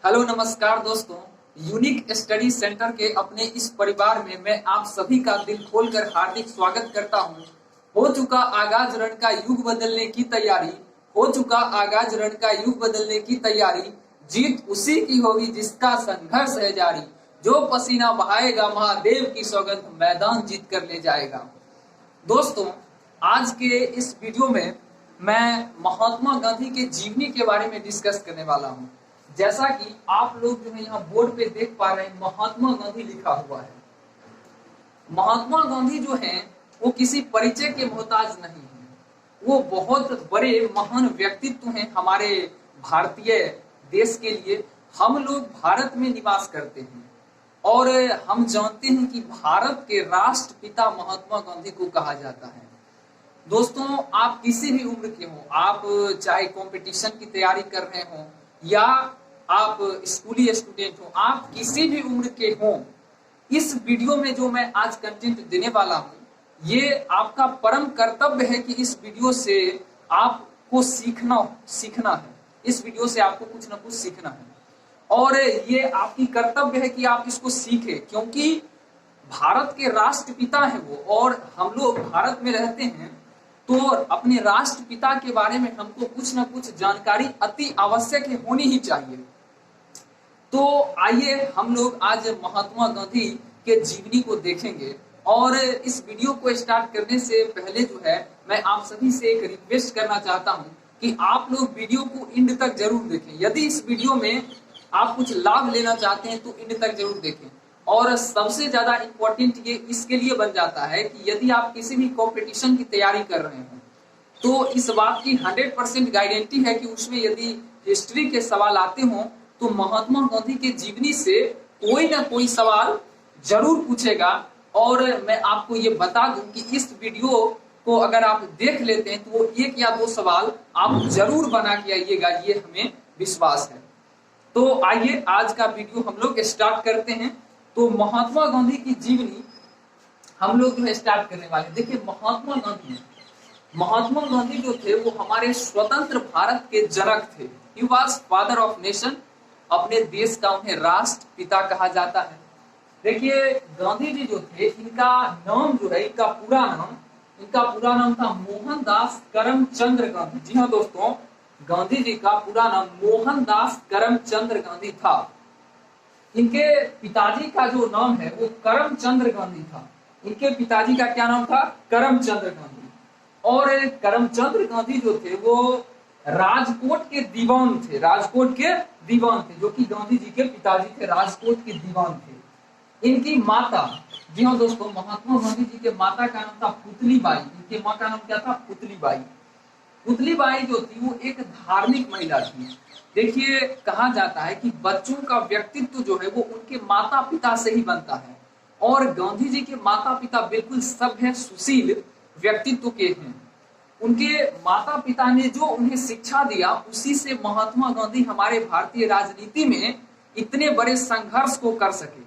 Hello नमस्कार दोस्तों। Unique study centre के अपने इस परिवार में मैं आप सभी का दिल खोलकर हार्दिक स्वागत करता हूं। हो चुका आगाज रण का युग बदलने की तैयारी, हो चुका आगाज रण का युग बदलने की तैयारी। जीत उसी की होगी जिसका संघर्ष है जारी। जो पसीना बहाएगा महादेव की सौगंध मैदान जीत कर ले जाएगा। दोस्तों, आज के इस वीडियो में मैं महात्मा गांधी के जीवनी के बारे में डिस्कस करने वाला हूं। जैसा कि आप लोग जो है यहाँ बोर्ड पे देख पा रहे हैं, महात्मा गांधी लिखा हुआ है। महात्मा गांधी जो हैं वो किसी परिचय के मोहताज नहीं है। वो बहुत बड़े महान व्यक्तित्व हैं हमारे भारतीय देश के लिए। हम लोग भारत में निवास करते हैं और हम जानते हैं कि भारत के राष्ट्रपिता महात्मा गांधी को कहा जाता है। दोस्तों, आप किसी भी उम्र के हो, आप चाहे कंपटीशन की तैयारी कर रहे हो या आप स्कूली स्टूडेंट हो, आप किसी भी उम्र के हो, इस वीडियो में जो मैं आज कंटेंट देने वाला हूं, ये आपका परम कर्तव्य है कि इस वीडियो से आपको सीखना है। इस वीडियो से आपको कुछ ना कुछ सीखना है और ये आपकी कर्तव्य है कि आप इसको सीखें, क्योंकि भारत के राष्ट्रपिता हैं वो और हम लोग भारत में रहते हैं, तो अपने राष्ट्रपिता के बारे में हमको कुछ ना कुछ जानकारी अति आवश्यक है, होनी ही चाहिए। तो आइए हम लोग आज महात्मा गांधी के जीवनी को देखेंगे और इस वीडियो को स्टार्ट करने से पहले जो है मैं आप सभी से एक रिक्वेस्ट करना चाहता हूं कि आप लोग वीडियो को एंड तक जरूर देखें। यदि इस वीडियो में आप कुछ लाभ लेना चाहते हैं तो एंड तक जरूर देखें। और सबसे ज्यादा इंपॉर्टेंट ये इसके लिए बन जाता है कि यदि आप किसी भी कंपटीशन की तैयारी कर रहे हैं तो इस बात की 100% गारंटी है कि उसमें यदि हिस्ट्री के सवाल आते हों तो महात्मा गांधी के जीवनी से कोई ना कोई सवाल जरूर पूछेगा। और मैं आपको ये बता दूं कि इस वीडियो को अगर आप देख लेते हैं तो वो 1 या 2 सवाल आप जरूर बना के आइएगा, ये हमें विश्वास है। तो आइए आज का वीडियो हम लोग स्टार्ट करते हैं। तो महात्मा गांधी की जीवनी हम लोग जो है स्टार्ट करने वाले। देखिए, महात्मा गांधी जो थे वो हमारे स्वतंत्र भारत के जनक थे। He was father of nation. अपने देश का उन्हें राष्ट्रपिता कहा जाता है। देखिए, गांधी जी जो थे, इनका नाम जो है, इनका पूरा नाम था मोहनदास करमचंद गांधी। जी हाँ दोस्तों, गांधी जी का पूरा नाम मोहनदास करमचंद गांधी था। इनके पिताजी का जो नाम है वो करमचंद गांधी था। इनके पिताजी का क्या नाम था? करमचंद गांधी। और करमचंद गांधी जो थे वो राजकोट के दीवान थे। जो कि गांधी जी के पिताजी थे, राजकोट के दीवान थे। इनकी माता, जी हाँ दोस्तों, महात्मा गांधी जी के माता का नाम था पुतलीबाई। इनके माँ का नाम क्या था? पुतलीबाई। पुतलीबाई जो थी वो एक धार्मिक महिला थी। देखिए, कहा जाता है कि बच्चों का व्यक्तित्व जो है वो उनके माता पिता से ही बनता है और गांधी जी के माता पिता बिल्कुल सभ्य सुशील व्यक्तित्व के हैं। उनके माता पिता ने जो उन्हें शिक्षा दिया, उसी से महात्मा गांधी हमारे भारतीय राजनीति में इतने बड़े संघर्ष को कर सके।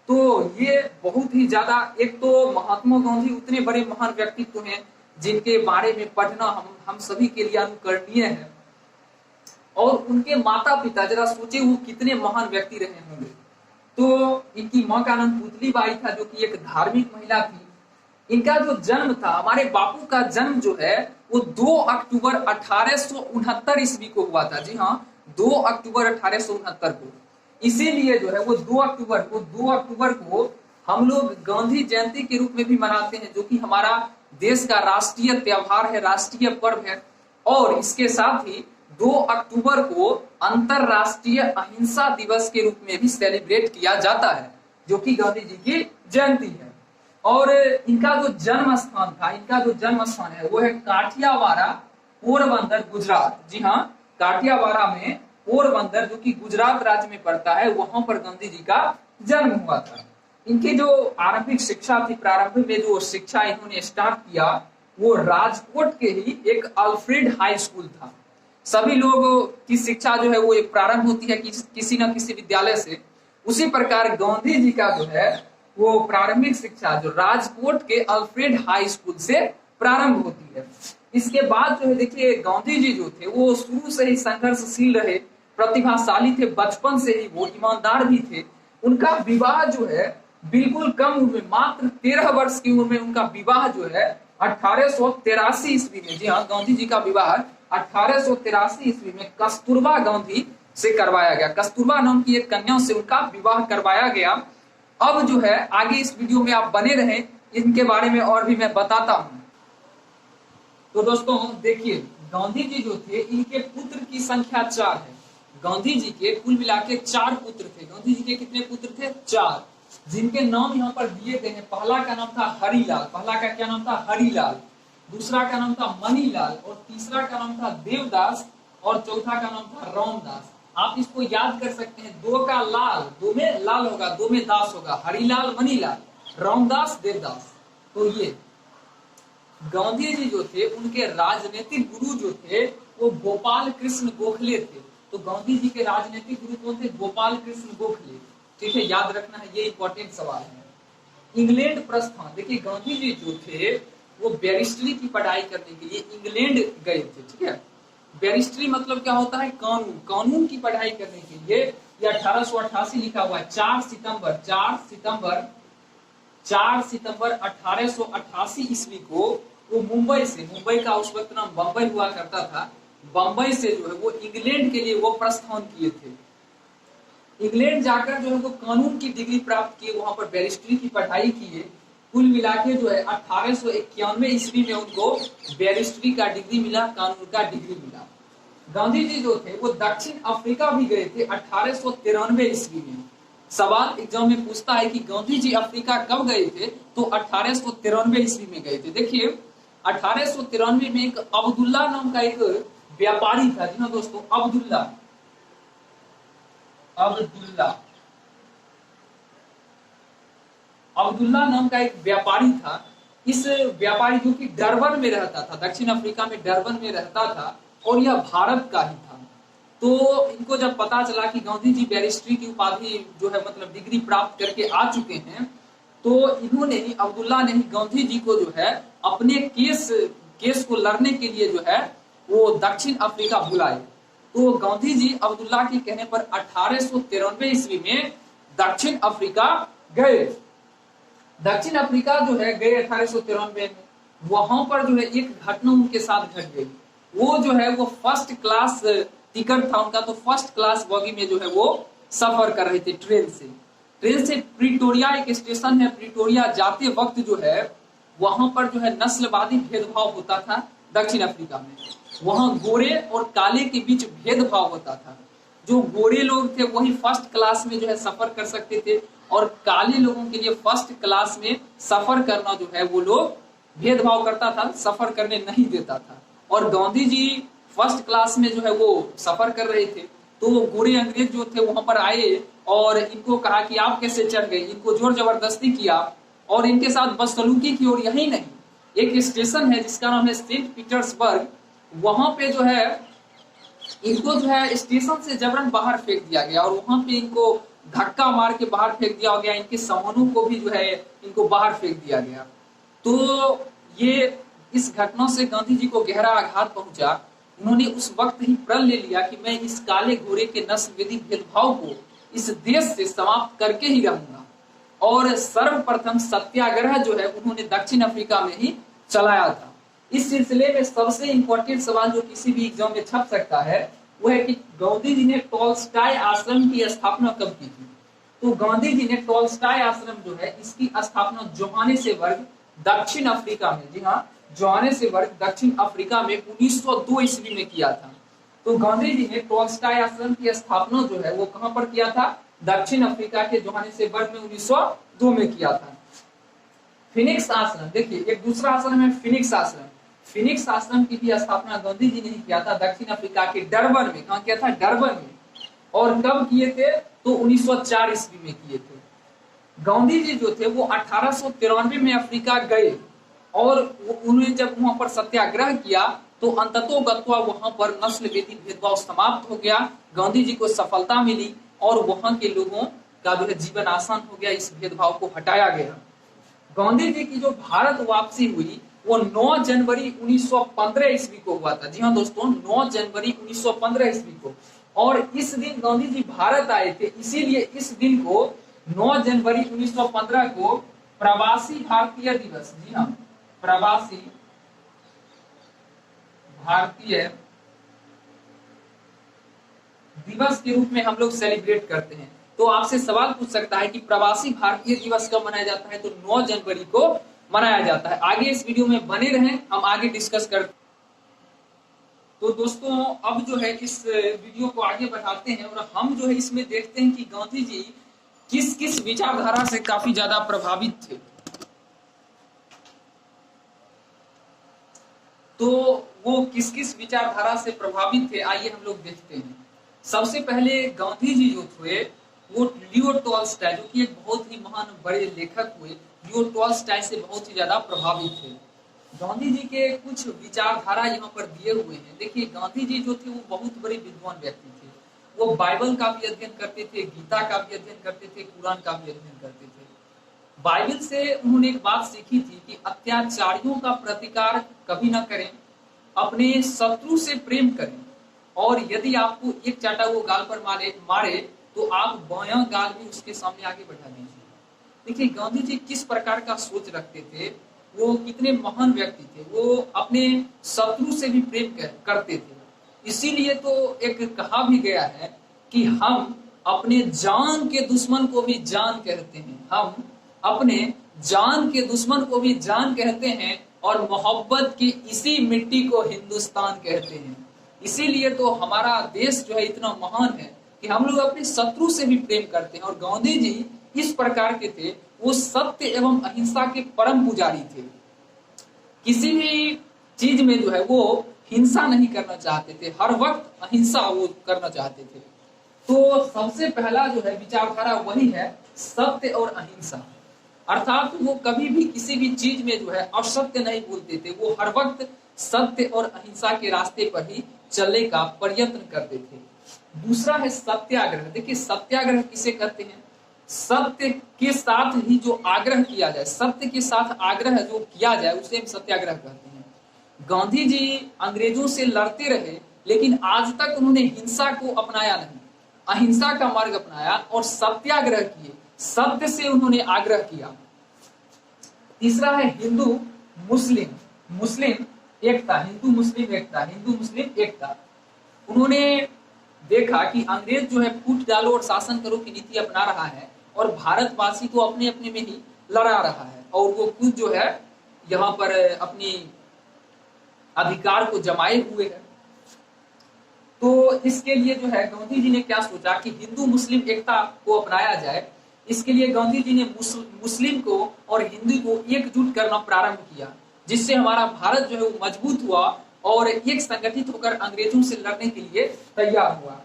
तो ये बहुत ही ज्यादा, एक तो महात्मा गांधी उतने बड़े महान व्यक्तित्व हैं जिनके बारे में पढ़ना हम सभी के लिए अनुकरणीय है। और उनके माता पिता, जरा सोचे वो कितने महान व्यक्ति रहे होंगे। तो इनकी माँ का नाम पुतलीबाई था, जो कि एक धार्मिक महिला थी। इनका जो जन्म था, हमारे बापू का जन्म जो है वो 2 अक्टूबर 1869 ईस्वी को हुआ था। जी हाँ, 2 अक्टूबर 1869 को। इसीलिए जो है वो 2 अक्टूबर को हम लोग गांधी जयंती के रूप में भी मनाते हैं, जो कि हमारा देश का राष्ट्रीय त्योहार है, राष्ट्रीय पर्व है। और इसके साथ ही 2 अक्टूबर को अंतरराष्ट्रीय अहिंसा दिवस के रूप में भी सेलिब्रेट किया जाता है, जो कि गांधी जी की जयंती है। और इनका जो जन्म स्थान है वो है काठियावाड़ा, पोरबंदर, गुजरात। जी हाँ, काठियावाड़ा में पोरबंदर, जो कि गुजरात राज्य में पड़ता है, वहां पर गांधी जी का जन्म हुआ था। इनकी जो आरंभिक शिक्षा थी, प्रारंभ में जो शिक्षा इन्होंने स्टार्ट किया वो राजकोट के ही एक अल्फ्रेड हाई स्कूल था। सभी लोगों की शिक्षा जो है वो एक प्रारंभ होती है किसी न किसी विद्यालय से। उसी प्रकार गांधी जी का जो है वो प्रारंभिक शिक्षा जो राजकोट के अल्फ्रेड हाई स्कूल से प्रारंभ होती है। इसके बाद जो है देखिए, गांधी जी जो थे वो शुरू से ही संघर्षशील रहे। प्रतिभाशाली थे, बचपन से ही वो ईमानदार भी थे। उनका विवाह जो है बिल्कुल कम उम्र में, मात्र 13 वर्ष की उम्र में उनका विवाह जो है 1883 ईस्वी में, जी हाँ, गांधी जी का विवाह 1883 ईस्वी में कस्तूरबा गांधी से करवाया गया। कस्तूरबा नाम की एक कन्या से उनका विवाह करवाया गया। अब जो है आगे इस वीडियो में आप बने रहें, इनके बारे में और भी मैं बताता हूं। तो दोस्तों देखिए, गांधी जी जो थे इनके पुत्र की संख्या 4 है। गांधी जी के कुल मिला के 4 पुत्र थे। गांधी जी के कितने पुत्र थे? 4, जिनके नाम यहाँ पर दिए गए हैं। पहला का नाम था हरिलाल। पहला का क्या नाम था? हरिलाल। दूसरा का नाम था मणिलाल, और तीसरा का नाम था देवदास, और चौथा का नाम था रामदास। आप इसको याद कर सकते हैं, 2 का लाल, 2 में लाल होगा, 2 में दास होगा। हरिलाल, मणिलाल, रामदास, देवदास। तो ये गांधी जी जो थे उनके राजनीतिक गुरु जो थे वो गोपाल कृष्ण गोखले थे। तो गांधी जी के राजनीतिक गुरु कौन थे? गोपाल कृष्ण गोखले। ठीक है, याद रखना है, ये इंपॉर्टेंट सवाल है। इंग्लैंड प्रस्थान, देखिए गांधी जी जो थे वो बैरिस्ट्री की पढ़ाई करने के लिए इंग्लैंड गए थे। ठीक है, बैरिस्ट्री मतलब क्या होता है? कानून, कानून की पढ़ाई करने के लिए। ये 1888 लिखा हुआ है। 4 सितंबर 1888 ईस्वी को वो मुंबई से, मुंबई का उस वक्त नाम बम्बई हुआ करता था, बम्बई से जो है वो इंग्लैंड के लिए वो प्रस्थान किए थे। इंग्लैंड जाकर जो है वो कानून की डिग्री प्राप्त किए, वहां पर बैरिस्ट्री की पढ़ाई किए। कुल मिला के जो है 1891 ईस्वी में उनको बैरिस्ट्री का डिग्री मिला, कानून का डिग्री मिला। गांधी जी जो थे वो दक्षिण अफ्रीका भी गए थे 1893 ईस्वी में। सवाल एग्जाम में पूछता है कि गांधी जी अफ्रीका कब गए थे? तो 1893 ईस्वी में गए थे। देखिए 1893 में एक अब्दुल्ला नाम का एक व्यापारी था। जी हाँ दोस्तों, अब्दुल्ला नाम का एक व्यापारी था। इस व्यापारी जो कि डरबन में रहता था, दक्षिण अफ्रीका में डरबन में रहता था, और यह भारत का ही था। तो इनको जब पता चला कि गांधी जी बैरिस्ट्री की उपाधि जो है मतलब डिग्री प्राप्त करके आ चुके हैं, तो इन्होंने ही, अब्दुल्ला ने ही गांधी जी को जो है अपने केस को लड़ने के लिए जो है वो दक्षिण अफ्रीका बुलाए। तो गांधी जी अब्दुल्ला के कहने पर 1893 ईस्वी में दक्षिण अफ्रीका गए। दक्षिण अफ्रीका जो है गए 1893 में। वहां पर जो है एक घटना उनके साथ घट गई। वो जो है वो फर्स्ट क्लास टिकट था उनका, तो फर्स्ट क्लास बॉगी में जो है वो सफर कर रहे थे ट्रेन से प्रिटोरिया एक स्टेशन है। प्रिटोरिया जाते वक्त जो है वहां पर जो है नस्लवादी भेदभाव होता था दक्षिण अफ्रीका में। वहां गोरे और काले के बीच भेदभाव होता था। जो गोरे लोग थे वही फर्स्ट क्लास में जो है सफर कर सकते थे, और काले लोगों के लिए फर्स्ट क्लास में सफर करना जो है वो लोग भेदभाव करता था, सफर करने नहीं देता था। और गांधी जी फर्स्ट क्लास में जो है वो सफर कर रहे थे, तो वो गोरे अंग्रेज जो थे वहां पर आए और इनको कहा कि आप कैसे चढ़ गए। इनको जोर जबरदस्ती किया और इनके साथ बदसलूकी की। और यही नहीं, एक स्टेशन है जिसका नाम है सेंट पीटर्सबर्ग, वहां पे जो है इनको जो है स्टेशन से जबरन बाहर फेंक दिया गया, और वहां पे इनको धक्का मार के बाहर फेंक दिया गया। इनके सामानों को भी जो है इनको बाहर फेंक दिया गया। तो ये इस घटना से गांधी जी को गहरा आघात पहुंचा। उन्होंने उस वक्त ही प्रण ले लिया कि मैं इस काले घोड़े के नस्लवादी भेदभाव को इस देश से समाप्त करके ही रहूंगा। और सर्वप्रथम सत्याग्रह जो है उन्होंने दक्षिण अफ्रीका में ही चलाया था। इस सिलसिले में सबसे इंपॉर्टेंट सवाल जो किसी भी एग्जाम में छप सकता है वो है कि गांधी जी ने टॉलस्टॉय आश्रम की स्थापना कब की थी? तो गांधी जी ने टॉलस्टॉय आश्रम जो है इसकी स्थापना जोहानेसबर्ग दक्षिण अफ्रीका में, जी हाँ, जोहानेसबर्ग दक्षिण अफ्रीका में 1902 ईस्वी में किया था। तो गांधी जी ने टॉलस्टॉय आश्रम की स्थापना जो है वो कहां पर किया था? दक्षिण अफ्रीका के जोहानेसबर्ग में 1902 में किया था। फिनिक्स आश्रम, देखिए एक दूसरा आश्रम है फिनिक्स आश्रम। फिनिक्स आश्रम की भी स्थापना गांधी जी ने किया था दक्षिण अफ्रीका के डरबन में। कहां किया था? डरबन में। और कब किए थे? तो 1904 ईस्वी में किए थे। गांधी जी जो थे वो 1893 में अफ्रीका गए, और उन्होंने जब वहां पर सत्याग्रह किया तो अंततोगत्वा वहां पर नस्लवादी भेदभाव समाप्त हो गया। गांधी जी को सफलता मिली और वहां के लोगों का जो है जीवन आसान हो गया, इस भेदभाव को हटाया गया। गांधी जी की जो भारत वापसी हुई वो 9 जनवरी 1915 ईस्वी को हुआ था। जी हाँ दोस्तों, 9 जनवरी 1915 ईस्वी को। और इस दिन गांधी जी भारत आए थे, इसीलिए इस दिन को 9 जनवरी 1915 को प्रवासी भारतीय दिवस, जी हाँ, प्रवासी भारतीय दिवस के रूप में हम लोग सेलिब्रेट करते हैं। तो आपसे सवाल पूछ सकता है कि प्रवासी भारतीय दिवस कब मनाया जाता है, तो 9 जनवरी को मनाया जाता है। आगे इस वीडियो में बने रहें, हम आगे डिस्कस करते हैं। तो दोस्तों अब जो है इस वीडियो को आगे बढ़ाते हैं और हम जो है इसमें देखते हैं कि गांधी जी किस किस विचारधारा से काफी ज्यादा प्रभावित थे। तो वो किस किस विचारधारा से प्रभावित थे, आइए हम लोग देखते हैं। सबसे पहले गांधी जी जो थे वो लियो टॉल्स्टॉय, जो कि एक बहुत ही महान बड़े लेखक हुए, लियो टॉल्स्टॉय से बहुत ही ज्यादा प्रभावित थे। गांधी जी के कुछ विचारधारा यहाँ पर दिए हुए हैं। देखिए गांधी जी जो थे वो बहुत बड़े विद्वान व्यक्ति थे। वो बाइबल का भी अध्ययन करते थे, गीता का भी अध्ययन करते थे, कुरान का भी अध्ययन करते थे। बाइबल से उन्होंने एक बात सीखी थी कि अत्याचारियों का प्रतिकार कभी ना करें, अपने शत्रु से प्रेम करें, और यदि आपको एक चाटा वो गाल पर मारे तो आप बायां गाल भी उसके सामने आगे बढ़ा दीजिए। देखिए गांधी जी किस प्रकार का सोच रखते थे, वो कितने महान व्यक्ति थे। वो अपने शत्रु से भी प्रेम करते थे। इसीलिए तो एक कहा भी गया है कि हम अपने जान के दुश्मन को भी जान कहते हैं, हम अपने जान के दुश्मन को भी जान कहते हैं, और मोहब्बत की इसी मिट्टी को हिंदुस्तान कहते हैं। इसीलिए तो हमारा देश जो है इतना महान है कि हम लोग अपने शत्रु से भी प्रेम करते हैं। और गांधी जी इस प्रकार के थे, वो सत्य एवं अहिंसा के परम पुजारी थे। किसी भी चीज में जो है वो हिंसा नहीं करना चाहते थे, हर वक्त अहिंसा वो करना चाहते थे। तो सबसे पहला जो है विचारधारा वही है, सत्य और अहिंसा। अर्थात वो कभी भी किसी भी चीज में जो है असत्य नहीं बोलते थे, वो हर वक्त सत्य और अहिंसा के रास्ते पर ही चलने का प्रयत्न करते थे। दूसरा है सत्याग्रह। देखिए सत्याग्रह किसे कहते हैं, सत्य के साथ ही जो आग्रह किया जाए, सत्य के साथ आग्रह जो किया जाए उसे हम सत्याग्रह कहते हैं। गांधी जी अंग्रेजों से लड़ते रहे, लेकिन आज तक उन्होंने हिंसा को अपनाया नहीं, अहिंसा का मार्ग अपनाया और सत्याग्रह किए, सत्य से उन्होंने आग्रह किया। तीसरा है हिंदू मुस्लिम एकता, हिंदू मुस्लिम एकता। उन्होंने देखा कि अंग्रेज जो है फूट डालो और शासन करो की नीति अपना रहा है, और भारतवासी तो अपने अपने में ही लड़ा रहा है, और वो खुद जो है यहाँ पर अपनी अधिकार को जमाए हुए है। तो इसके लिए जो है गांधी जी ने क्या सोचा कि हिंदू मुस्लिम एकता को अपनाया जाए। इसके लिए गांधी जी ने मुस्लिम को और हिंदू को एकजुट करना प्रारंभ किया, जिससे हमारा भारत जो है वो मजबूत हुआ और एक संगठित होकर अंग्रेजों से लड़ने के लिए तैयार हुआ।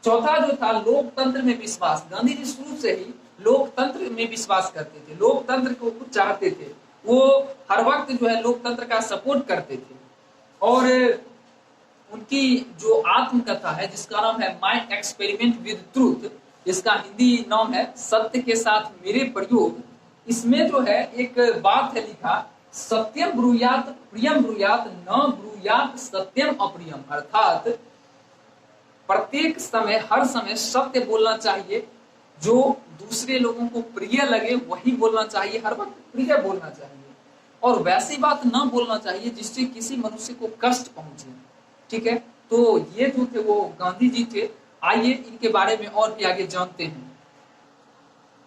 चौथा जो था लोकतंत्र में विश्वास। गांधी जी शुरू से ही लोकतंत्र में विश्वास करते थे, लोकतंत्र को कुछ चाहते थे, वो हर वक्त जो है लोकतंत्र का सपोर्ट करते थे। और उनकी जो आत्मकथा है जिसका नाम है माय एक्सपेरिमेंट विद ट्रूथ, इसका हिंदी नाम है सत्य के साथ मेरे प्रयोग, इसमें जो है एक बात है लिखा, सत्यम ब्रूयात प्रियम ब्रूयात न ब्रूयात सत्यम अप्रियम। अर्थात प्रत्येक समय हर समय सत्य बोलना चाहिए, जो दूसरे लोगों को प्रिय लगे वही बोलना चाहिए, हर वक्त प्रिय बोलना चाहिए, और वैसी बात ना बोलना चाहिए जिससे किसी मनुष्य को कष्ट पहुंचे। ठीक है, तो ये जो थे वो गांधी जी थे। आइए इनके बारे में और भी आगे जानते हैं।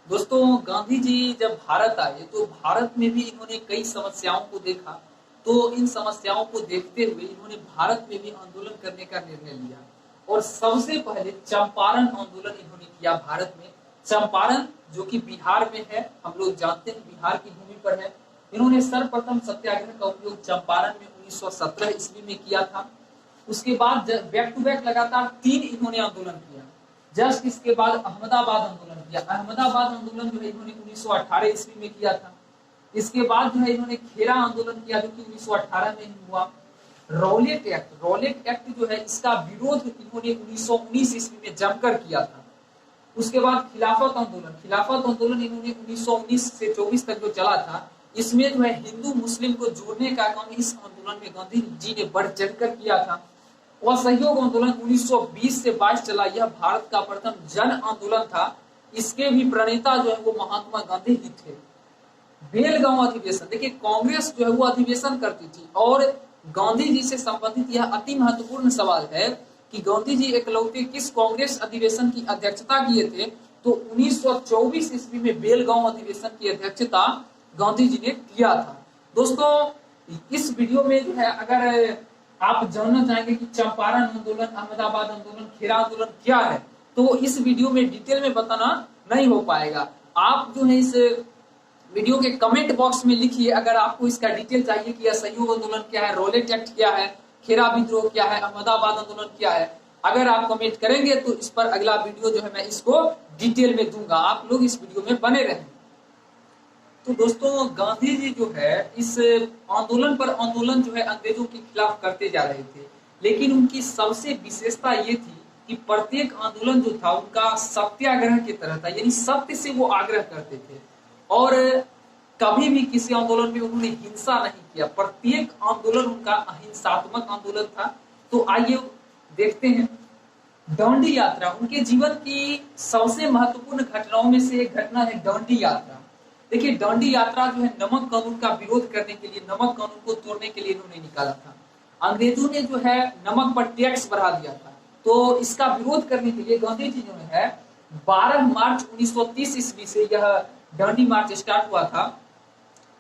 दोस्तों गांधी जी जब भारत आए तो भारत में भी इन्होंने कई समस्याओं को देखा। तो इन समस्याओं को देखते हुए इन्होंने भारत में भी आंदोलन करने का निर्णय लिया, और सबसे पहले चंपारण आंदोलन इन्होंने किया भारत में। चंपारण जो कि बिहार में है, हम लोग जानते हैं बिहार की भूमि पर है। इन्होंने सर्वप्रथम सत्याग्रह का उपयोग चंपारण में 1917 ईस्वी में किया था। उसके बाद बैक टू बैक लगातार 3 इन्होंने आंदोलन किया। जस्ट इसके बाद अहमदाबाद आंदोलन किया। अहमदाबाद आंदोलन जो है इन्होंने 1918 ईस्वी में किया था। इसके बाद जो है इन्होंने खेरा आंदोलन किया, जो कि 1918 में हुआ। रॉलेट एक्ट जो है इसका विरोध इन्होंने 1919 ईस्वी में जमकर किया था। उसके बाद खिलाफत आंदोलन इन्होंने 1919 से 24 तक जो चला था, इसमें जो है हिंदू मुस्लिम को जोड़ने का काम इस आंदोलन में गांधी जी ने बढ़ चढ़ कर किया था। असहयोग आंदोलन 1920 से 22 चला, यह भारत का प्रथम जन आंदोलन था। इसके भी प्रणेता जो है वो महात्मा गांधी ही थे। बेलगांव अधिवेशन, देखिए कांग्रेस जो है वो अधिवेशन करती थी और गांधी जी से संबंधित यह अति महत्वपूर्ण सवाल है कि गांधी जी इकलौते किस कांग्रेस अधिवेशन की अध्यक्षता किए थे, तो 1924 ईस्वी में बेलगांव अधिवेशन की अध्यक्षता गांधी जी ने किया था। दोस्तों इस वीडियो में जो है अगर आप जानना चाहेंगे कि चंपारण आंदोलन, अहमदाबाद आंदोलन, खेरा आंदोलन क्या है, तो इस वीडियो में डिटेल में बताना नहीं हो पाएगा। आप जो है इस वीडियो के कमेंट बॉक्स में लिखिए अगर आपको इसका डिटेल चाहिए कि असहयोग आंदोलन क्या है, रोलेट एक्ट क्या है, खेरा विद्रोह क्या है, अहमदाबाद आंदोलन क्या है। अगर आप कमेंट करेंगे तो इस पर अगला वीडियो जो है मैं इसको डिटेल में दूंगा। आप लोग इस वीडियो में बने रहें। तो दोस्तों गांधी जी जो है इस आंदोलन पर आंदोलन जो है अंग्रेजों के खिलाफ करते जा रहे थे, लेकिन उनकी सबसे विशेषता ये थी कि प्रत्येक आंदोलन जो था उनका सत्याग्रह की तरह था, यानी सत्य से वो आग्रह करते थे और कभी भी किसी आंदोलन में उन्होंने हिंसा नहीं किया। प्रत्येक आंदोलन उनका अहिंसात्मक आंदोलन था। तो आइए देखते हैं दांडी यात्रा। उनके जीवन की सबसे महत्वपूर्ण घटनाओं में से एक घटना है दांडी यात्रा। देखिए दांडी यात्रा जो है नमक कानून का विरोध करने के लिए, नमक कानून को तोड़ने के लिए इन्होंने निकाला था। अंग्रेजों ने जो है नमक पर टैक्स बढ़ा दिया था, तो इसका विरोध करने के लिए गांधी जी जो है 12 मार्च 1930 ईस्वी से यह दांडी मार्च स्टार्ट हुआ था।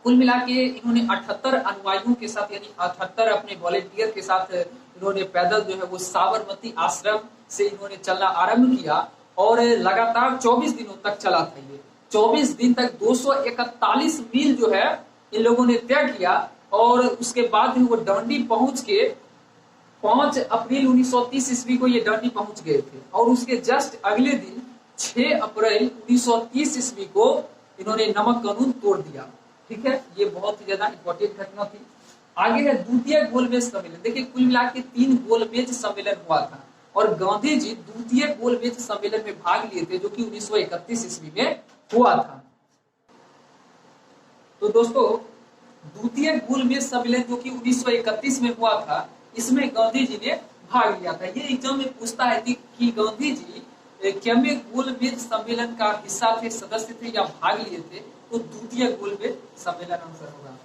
कुल मिला के इन्होंने 78 अनुयायियों के साथ, यानी 78 अपने वॉलेंटियर के साथ इन्होंने पैदल जो है वो साबरमती आश्रम से इन्होंने चलना आरंभ किया और लगातार 24 दिनों तक चला था। ये 24 दिन तक 241 मील जो है इन लोगों ने तय किया और उसके बाद वो दांडी पहुंच के 5 अप्रैल 1930 ईस्वी को ये दांडी पहुंच गए थे और उसके जस्ट अगले दिन 6 अप्रैल 1930 ईस्वी को इन्होंने नमक कानून तोड़ दिया। ठीक है, ये बहुत ही ज्यादा इंपॉर्टेंट घटना थी। आगे है द्वितीय गोलमेज सम्मेलन। देखिए कुल मिला के 3 गोलमेज सम्मेलन हुआ था और गांधी जी द्वितीय गोलमेज सम्मेलन में भाग लिए थे जो कि 1931 ईस्वी में हुआ था। तो दोस्तों द्वितीय गोलमेज सम्मेलन जो कि 1931 में हुआ था, इसमें गांधी जी ने भाग लिया था। ये एग्जाम में पूछता है कि गांधी जी केमे गोलमेज सम्मेलन का हिस्सा थे, सदस्य थे या भाग लिए थे, तो द्वितीय गोलमेज सम्मेलन आंसर होगा।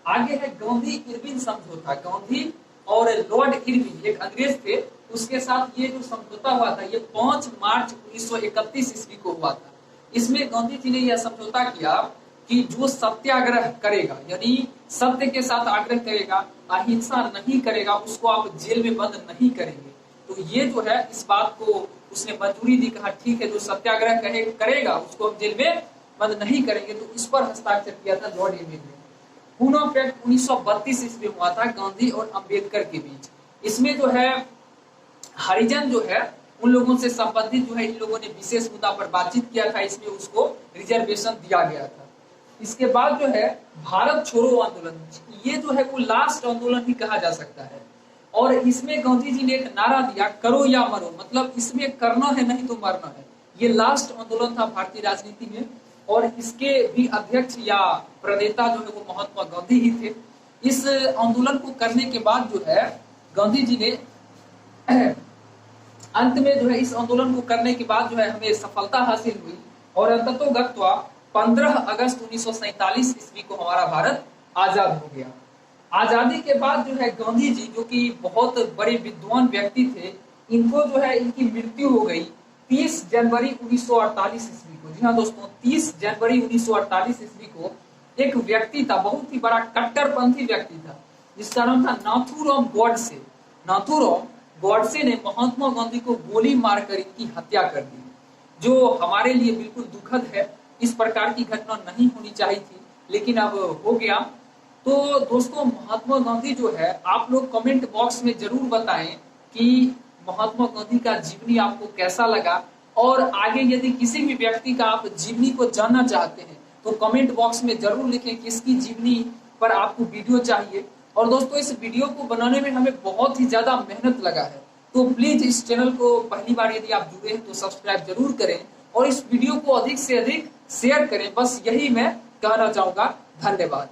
आगे है गांधी इरविन समझौता। गांधी और लॉर्ड इरविन एक अंग्रेज थे, उसके साथ ये जो समझौता हुआ था ये 5 मार्च 1931 ईस्वी को हुआ था। इसमें गांधी जी ने यह समझौता किया कि जो सत्याग्रह करेगा, यानी सत्य के साथ आग्रह करेगा, अहिंसा नहीं करेगा, उसको आप जेल में बंद नहीं करेंगे। तो ये जो है इस बात को उसने मंजूरी दी, कहा ठीक है जो सत्याग्रह करेगा उसको हम जेल में बंद नहीं करेंगे। तो इस पर हस्ताक्षर किया था लॉर्ड इरविन ने। पूना पैक्ट 1932 ईस्वी में हुआ था गांधी और अंबेडकर के बीच। इसमें जो है हरिजन जो है उन लोगों से संबंधित जो है इन लोगों ने विशेष मुद्दा पर बातचीत किया था, इसमें उसको रिजर्वेशन दिया गया था। इसके बाद जो है भारत छोड़ो आंदोलन, ये जो है वो लास्ट आंदोलन ही कहा जा सकता है और इसमें गांधी जी ने एक नारा दिया, करो या मरो, मतलब इसमें करना है नहीं तो मरना है। ये लास्ट आंदोलन था भारतीय राजनीति में और इसके भी अध्यक्ष या प्रणेता जो है वो महात्मा गांधी ही थे। इस आंदोलन को करने के बाद जो है गांधी जी ने अंत में जो है इस आंदोलन को करने के बाद जो है हमें सफलता हासिल हुई और अंततोगत्वा 15 अगस्त 1947 ईस्वी को हमारा भारत आजाद हो गया। आजादी के बाद जो है गांधी जी जो कि बहुत बड़े विद्वान व्यक्ति थे, इनको जो है इनकी मृत्यु हो गई 30 जनवरी 1948 ईस्वी को। जी हाँ दोस्तों, 30 जनवरी 1948 ईस्वी को एक व्यक्ति था, बहुत ही बड़ा कट्टरपंथी व्यक्ति था, जिसका नाम था नाथूराम गॉडसे। नाथूराम गॉडसे ने महात्मा गांधी को गोली मारकर इनकी हत्या कर दी, जो हमारे लिए बिल्कुल दुखद है। इस प्रकार की घटना नहीं होनी चाहिए थी, लेकिन अब हो गया। तो दोस्तों महात्मा गांधी जो है, आप लोग कमेंट बॉक्स में जरूर बताएं कि महात्मा गांधी का जीवनी आपको कैसा लगा और आगे यदि किसी भी व्यक्ति का आप जीवनी को जानना चाहते हैं तो कमेंट बॉक्स में जरूर लिखें किसकी जीवनी पर आपको वीडियो चाहिए। और दोस्तों इस वीडियो को बनाने में हमें बहुत ही ज्यादा मेहनत लगा है, तो प्लीज इस चैनल को पहली बार यदि आप जुड़े हैं तो सब्सक्राइब जरूर करें और इस वीडियो को अधिक से अधिक शेयर करें। बस यही मैं कहना चाहूंगा। धन्यवाद।